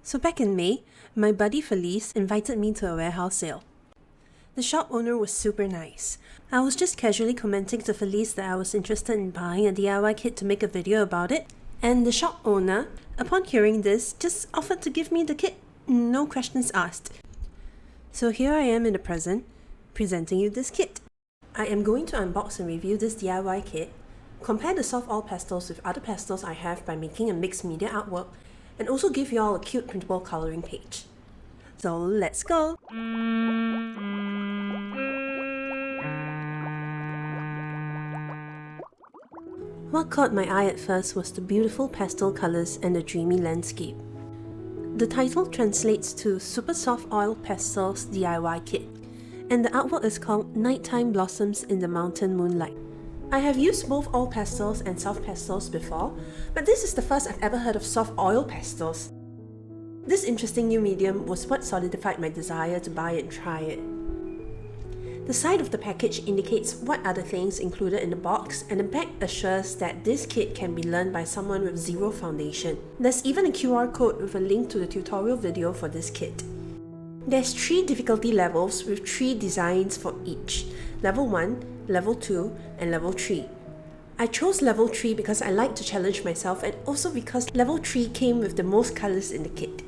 So back in May, my buddy Felice invited me to a warehouse sale. The shop owner was super nice. I was just casually commenting to Felice that I was interested in buying a DIY kit to make a video about it, and the shop owner, upon hearing this, just offered to give me the kit, no questions asked. So here I am in the present, presenting you this kit. I am going to unbox and review this DIY kit, compare the soft oil pastels with other pastels I have by making a mixed media artwork, and also give you all a cute printable colouring page. So let's go! What caught my eye at first was the beautiful pastel colours and the dreamy landscape. The title translates to Super Soft Oil Pastels DIY Kit, and the artwork is called Nighttime Blossoms in the Mountain Moonlight. I have used both oil pastels and soft pastels before, but this is the first I've ever heard of soft oil pastels. This interesting new medium was what solidified my desire to buy it and try it. The side of the package indicates what are the things included in the box, and the back assures that this kit can be learned by someone with zero foundation. There's even a QR code with a link to the tutorial video for this kit. There's 3 difficulty levels with 3 designs for each: Level 1, Level 2, and Level 3. I chose Level 3 because I like to challenge myself, and also because Level 3 came with the most colours in the kit.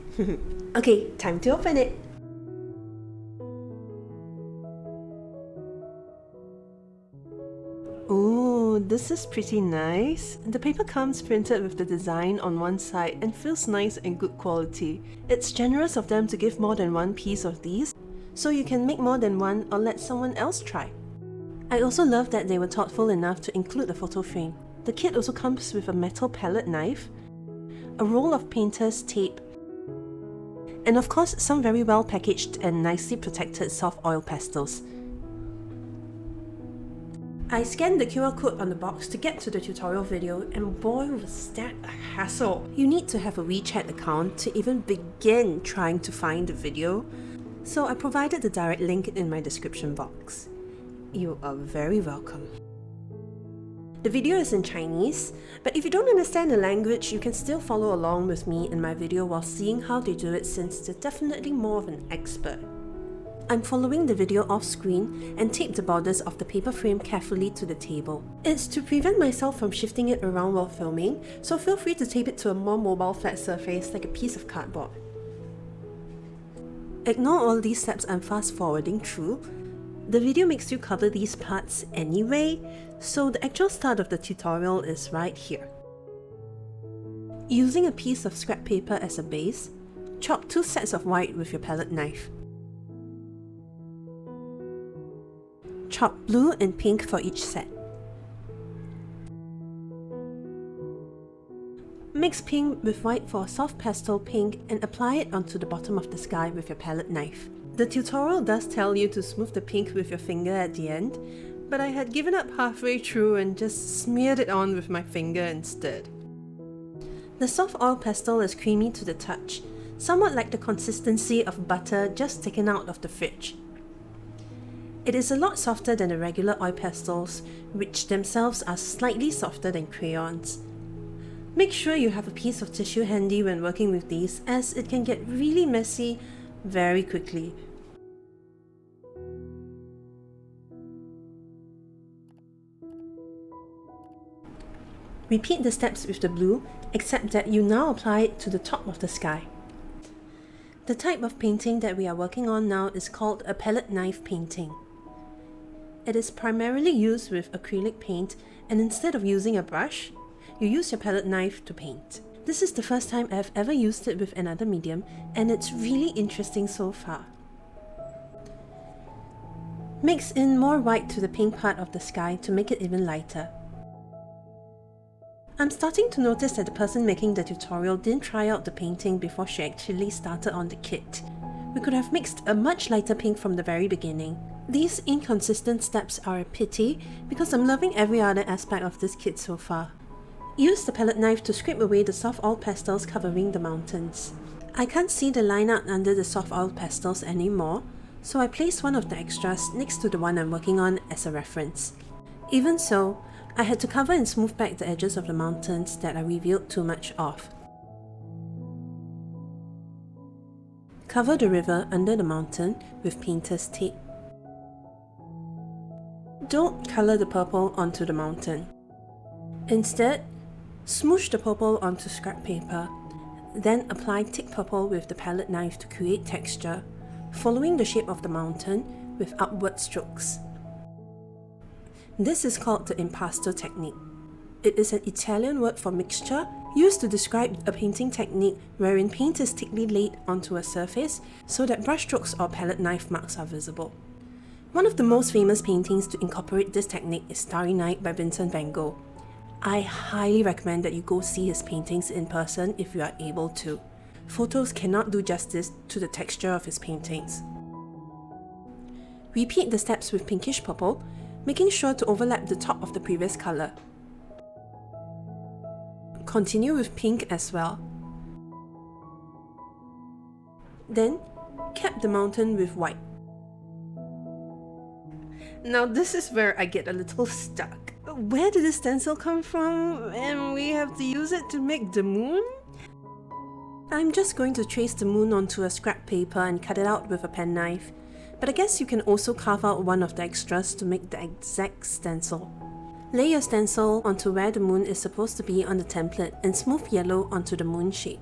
Okay, time to open it! Oh, this is pretty nice. The paper comes printed with the design on one side and feels nice and good quality. It's generous of them to give more than one piece of these, so you can make more than one or let someone else try. I also love that they were thoughtful enough to include a photo frame. The kit also comes with a metal palette knife, a roll of painter's tape, and of course some very well packaged and nicely protected soft oil pastels. I scanned the QR code on the box to get to the tutorial video, and boy was that a hassle. You need to have a WeChat account to even begin trying to find the video, so I provided the direct link in my description box. You are very welcome. The video is in Chinese, but if you don't understand the language, you can still follow along with me in my video while seeing how they do it, since they're definitely more of an expert. I'm following the video off screen and tape the borders of the paper frame carefully to the table. It's to prevent myself from shifting it around while filming, so feel free to tape it to a more mobile flat surface like a piece of cardboard. Ignore all these steps I'm fast forwarding through. The video makes you cover these parts anyway, so the actual start of the tutorial is right here. Using a piece of scrap paper as a base, chop 2 sets of white with your palette knife. Chop blue and pink for each set. Mix pink with white for a soft pastel pink and apply it onto the bottom of the sky with your palette knife. The tutorial does tell you to smooth the pink with your finger at the end, but I had given up halfway through and just smeared it on with my finger instead. The soft oil pastel is creamy to the touch, somewhat like the consistency of butter just taken out of the fridge. It is a lot softer than the regular oil pastels, which themselves are slightly softer than crayons. Make sure you have a piece of tissue handy when working with these, as it can get really messy very quickly. Repeat the steps with the blue, except that you now apply it to the top of the sky. The type of painting that we are working on now is called a palette knife painting. It is primarily used with acrylic paint, and instead of using a brush, you use your palette knife to paint. This is the first time I've ever used it with another medium, and it's really interesting so far. Mix in more white to the pink part of the sky to make it even lighter. I'm starting to notice that the person making the tutorial didn't try out the painting before she actually started on the kit. We could have mixed a much lighter pink from the very beginning. These inconsistent steps are a pity because I'm loving every other aspect of this kit so far. Use the palette knife to scrape away the soft oil pastels covering the mountains. I can't see the line art under the soft oil pastels anymore, so I placed one of the extras next to the one I'm working on as a reference. Even so, I had to cover and smooth back the edges of the mountains that I revealed too much of. Cover the river under the mountain with painter's tape. Don't colour the purple onto the mountain. Instead, smoosh the purple onto scrap paper, then apply thick purple with the palette knife to create texture, following the shape of the mountain with upward strokes. This is called the impasto technique. It is an Italian word for mixture used to describe a painting technique wherein paint is thickly laid onto a surface so that brushstrokes or palette knife marks are visible. One of the most famous paintings to incorporate this technique is Starry Night by Vincent van Gogh. I highly recommend that you go see his paintings in person if you are able to. Photos cannot do justice to the texture of his paintings. Repeat the steps with pinkish purple, making sure to overlap the top of the previous colour. Continue with pink as well. Then, cap the mountain with white. Now this is where I get a little stuck. Where did this stencil come from? And we have to use it to make the moon? I'm just going to trace the moon onto a scrap paper and cut it out with a penknife. But I guess you can also carve out one of the extras to make the exact stencil. Lay your stencil onto where the moon is supposed to be on the template and smooth yellow onto the moon shape.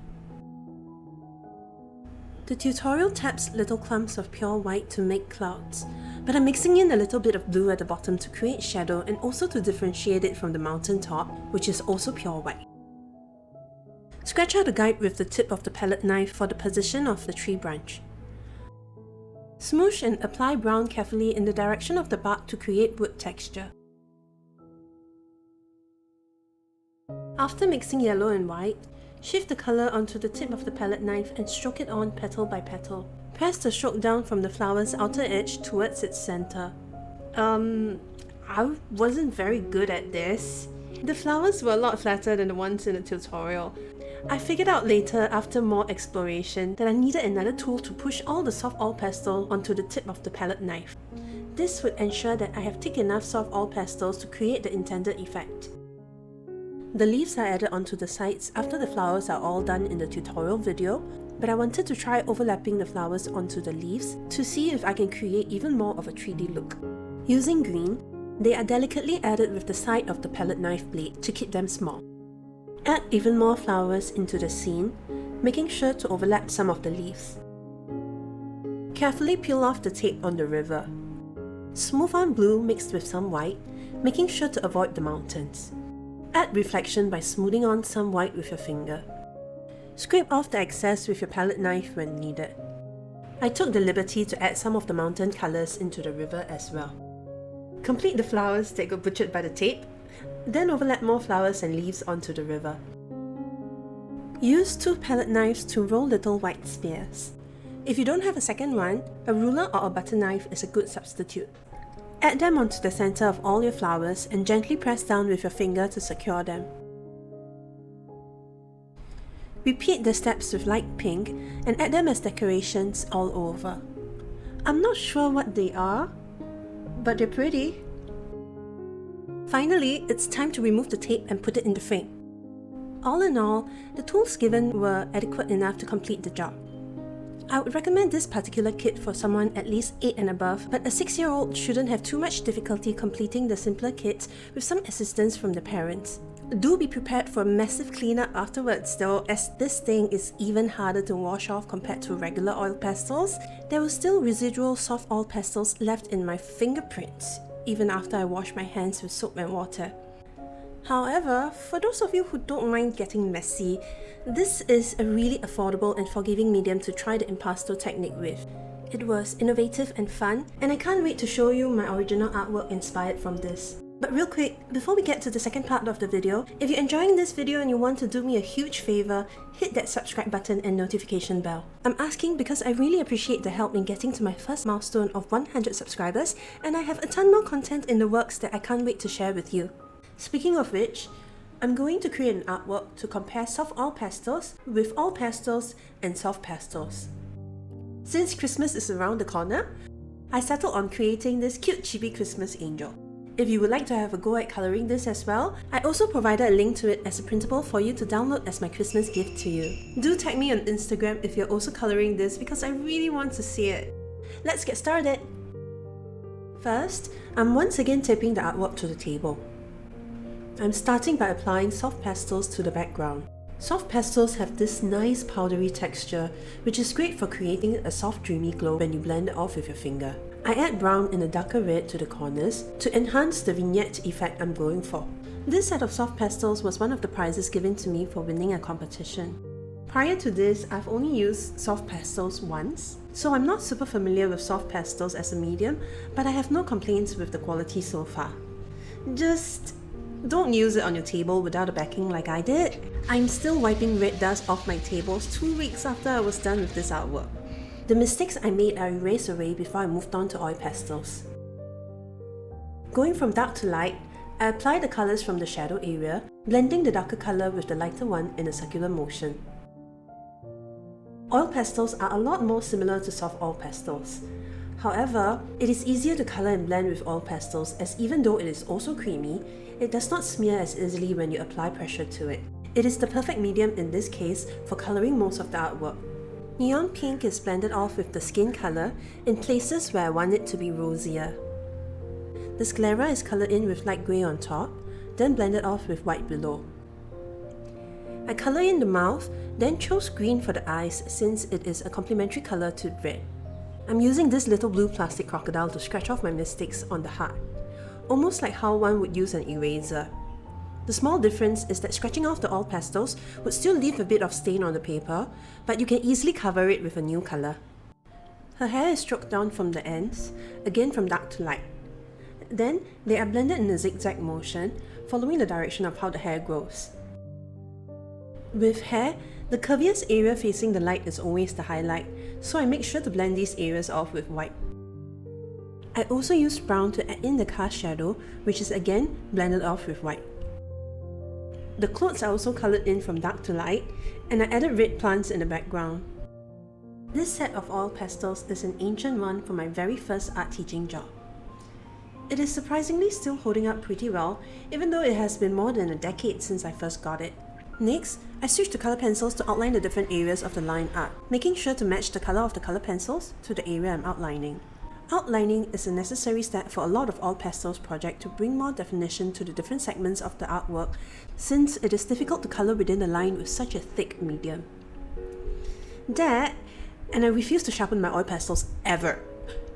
The tutorial taps little clumps of pure white to make clouds, but I'm mixing in a little bit of blue at the bottom to create shadow and also to differentiate it from the mountain top, which is also pure white. Scratch out a guide with the tip of the palette knife for the position of the tree branch. Smoosh and apply brown carefully in the direction of the bark to create wood texture. After mixing yellow and white, shift the colour onto the tip of the palette knife and stroke it on petal by petal. Press the stroke down from the flower's outer edge towards its centre. I wasn't very good at this. The flowers were a lot flatter than the ones in the tutorial. I figured out later, after more exploration, that I needed another tool to push all the soft oil pastel onto the tip of the palette knife. This would ensure that I have thick enough soft oil pastels to create the intended effect. The leaves are added onto the sides after the flowers are all done in the tutorial video, but I wanted to try overlapping the flowers onto the leaves to see if I can create even more of a 3D look. Using green, they are delicately added with the side of the palette knife blade to keep them small. Add even more flowers into the scene, making sure to overlap some of the leaves. Carefully peel off the tape on the river. Smooth on blue mixed with some white, making sure to avoid the mountains. Add reflection by smoothing on some white with your finger. Scrape off the excess with your palette knife when needed. I took the liberty to add some of the mountain colours into the river as well. Complete the flowers that got butchered by the tape, then overlap more flowers and leaves onto the river. Use 2 palette knives to roll little white spears. If you don't have a second one, a ruler or a butter knife is a good substitute. Add them onto the centre of all your flowers and gently press down with your finger to secure them. Repeat the steps with light pink and add them as decorations all over. I'm not sure what they are, but they're pretty. Finally, it's time to remove the tape and put it in the frame. All in all, the tools given were adequate enough to complete the job. I would recommend this particular kit for someone at least 8 and above, but a 6-year-old shouldn't have too much difficulty completing the simpler kits with some assistance from the parents. Do be prepared for a massive cleanup afterwards though, as this thing is even harder to wash off compared to regular oil pastels. There were still residual soft oil pastels left in my fingerprints, even after I washed my hands with soap and water. However, for those of you who don't mind getting messy, this is a really affordable and forgiving medium to try the impasto technique with. It was innovative and fun, and I can't wait to show you my original artwork inspired from this. But real quick, before we get to the second part of the video, if you're enjoying this video and you want to do me a huge favour, hit that subscribe button and notification bell. I'm asking because I really appreciate the help in getting to my first milestone of 100 subscribers, and I have a ton more content in the works that I can't wait to share with you. Speaking of which, I'm going to create an artwork to compare soft oil pastels with oil pastels and soft pastels. Since Christmas is around the corner, I settled on creating this cute chibi Christmas angel. If you would like to have a go at colouring this as well, I also provided a link to it as a printable for you to download as my Christmas gift to you. Do tag me on Instagram if you're also colouring this because I really want to see it. Let's get started! First, I'm once again taping the artwork to the table. I'm starting by applying soft pastels to the background. Soft pastels have this nice powdery texture, which is great for creating a soft dreamy glow when you blend it off with your finger. I add brown and a darker red to the corners to enhance the vignette effect I'm going for. This set of soft pastels was one of the prizes given to me for winning a competition. Prior to this, I've only used soft pastels once, so I'm not super familiar with soft pastels as a medium, but I have no complaints with the quality so far. Just don't use it on your table without a backing like I did. I'm still wiping red dust off my tables 2 weeks after I was done with this artwork. The mistakes I made are erased away before I moved on to oil pastels. Going from dark to light, I apply the colours from the shadow area, blending the darker colour with the lighter one in a circular motion. Oil pastels are a lot more similar to soft oil pastels. However, it is easier to colour and blend with oil pastels as even though it is also creamy, it does not smear as easily when you apply pressure to it. It is the perfect medium in this case for colouring most of the artwork. Neon pink is blended off with the skin colour in places where I want it to be rosier. The sclera is coloured in with light grey on top, then blended off with white below. I colour in the mouth, then chose green for the eyes since it is a complementary colour to red. I'm using this little blue plastic crocodile to scratch off my mistakes on the heart, almost like how one would use an eraser. The small difference is that scratching off the oil pastels would still leave a bit of stain on the paper, but you can easily cover it with a new colour. Her hair is stroked down from the ends, again from dark to light. Then, they are blended in a zigzag motion, following the direction of how the hair grows. With hair, the curviest area facing the light is always the highlight, so I make sure to blend these areas off with white. I also used brown to add in the cast shadow, which is again blended off with white. The clothes are also coloured in from dark to light, and I added red plants in the background. This set of oil pastels is an ancient one from my very first art teaching job. It is surprisingly still holding up pretty well, even though it has been more than a decade since I first got it. Next, I switched to colour pencils to outline the different areas of the line art, making sure to match the colour of the colour pencils to the area I'm outlining. Outlining is a necessary step for a lot of oil pastels projects to bring more definition to the different segments of the artwork, since it is difficult to colour within the line with such a thick medium. That, and I refuse to sharpen my oil pastels ever,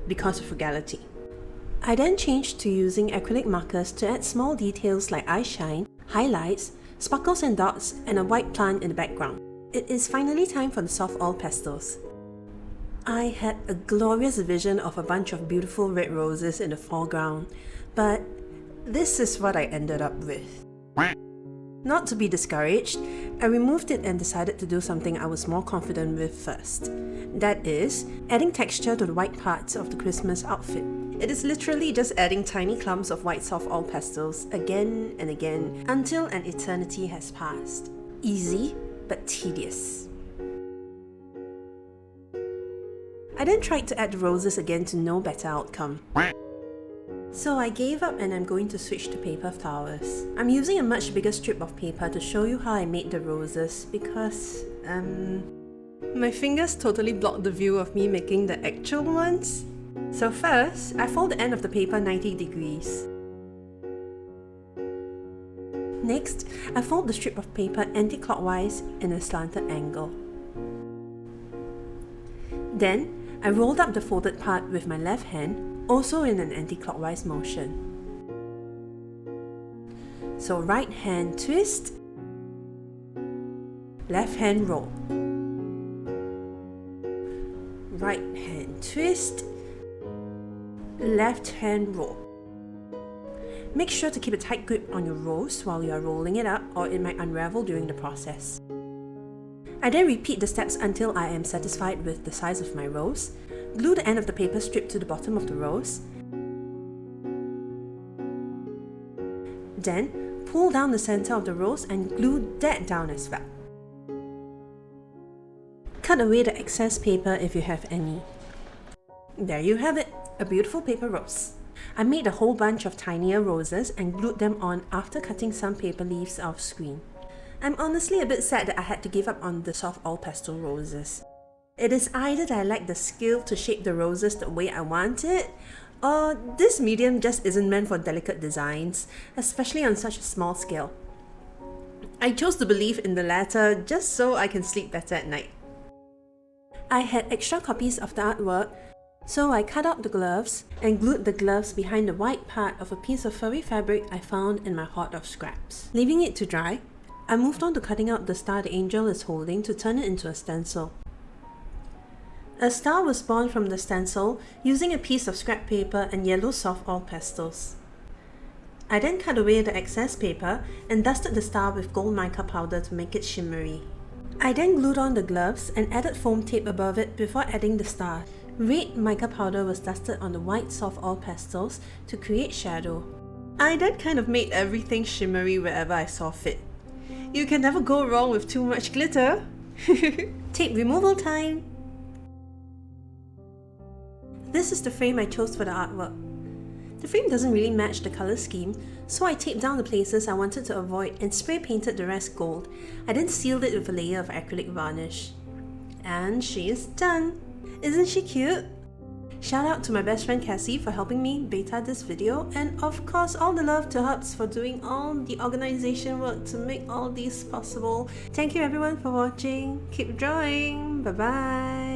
because of frugality. I then changed to using acrylic markers to add small details like eye shine, highlights, sparkles and dots, and a white plant in the background. It is finally time for the soft oil pastels. I had a glorious vision of a bunch of beautiful red roses in the foreground, but this is what I ended up with. Not to be discouraged, I removed it and decided to do something I was more confident with first. That is, adding texture to the white parts of the Christmas outfit. It is literally just adding tiny clumps of white soft oil pastels again and again until an eternity has passed. Easy, but tedious. I then tried to add the roses again to no better outcome. So I gave up and I'm going to switch to paper flowers. I'm using a much bigger strip of paper to show you how I made the roses because, my fingers totally blocked the view of me making the actual ones. So first, I fold the end of the paper 90 degrees. Next, I fold the strip of paper anti-clockwise in a slanted angle. Then, I rolled up the folded part with my left hand, also in an anti-clockwise motion. So right hand twist, left hand roll. Right hand twist, left hand roll. Make sure to keep a tight grip on your rolls while you are rolling it up or it might unravel during the process. I then repeat the steps until I am satisfied with the size of my rolls. Glue the end of the paper strip to the bottom of the rolls. Then, pull down the center of the rolls and glue that down as well. Cut away the excess paper if you have any. There you have it, a beautiful paper rose. I made a whole bunch of tinier roses and glued them on after cutting some paper leaves off screen. I'm honestly a bit sad that I had to give up on the soft oil pastel roses. It is either that I lack the skill to shape the roses the way I want it, or this medium just isn't meant for delicate designs, especially on such a small scale. I chose to believe in the latter just so I can sleep better at night. I had extra copies of the artwork, so I cut out the gloves and glued the gloves behind the white part of a piece of furry fabric I found in my hoard of scraps. Leaving it to dry, I moved on to cutting out the star the angel is holding to turn it into a stencil. A star was born from the stencil using a piece of scrap paper and yellow soft oil pastels. I then cut away the excess paper and dusted the star with gold mica powder to make it shimmery. I then glued on the gloves and added foam tape above it before adding the star. Red mica powder was dusted on the white soft oil pastels to create shadow. I then kind of made everything shimmery wherever I saw fit. You can never go wrong with too much glitter! Tape removal time! This is the frame I chose for the artwork. The frame doesn't really match the colour scheme, so I taped down the places I wanted to avoid and spray painted the rest gold. I then sealed it with a layer of acrylic varnish. And she is done! Isn't she cute? Shout out to my best friend Cassie for helping me beta this video, and of course all the love to Hubs for doing all the organisation work to make all these possible. Thank you everyone for watching. Keep drawing. Bye bye.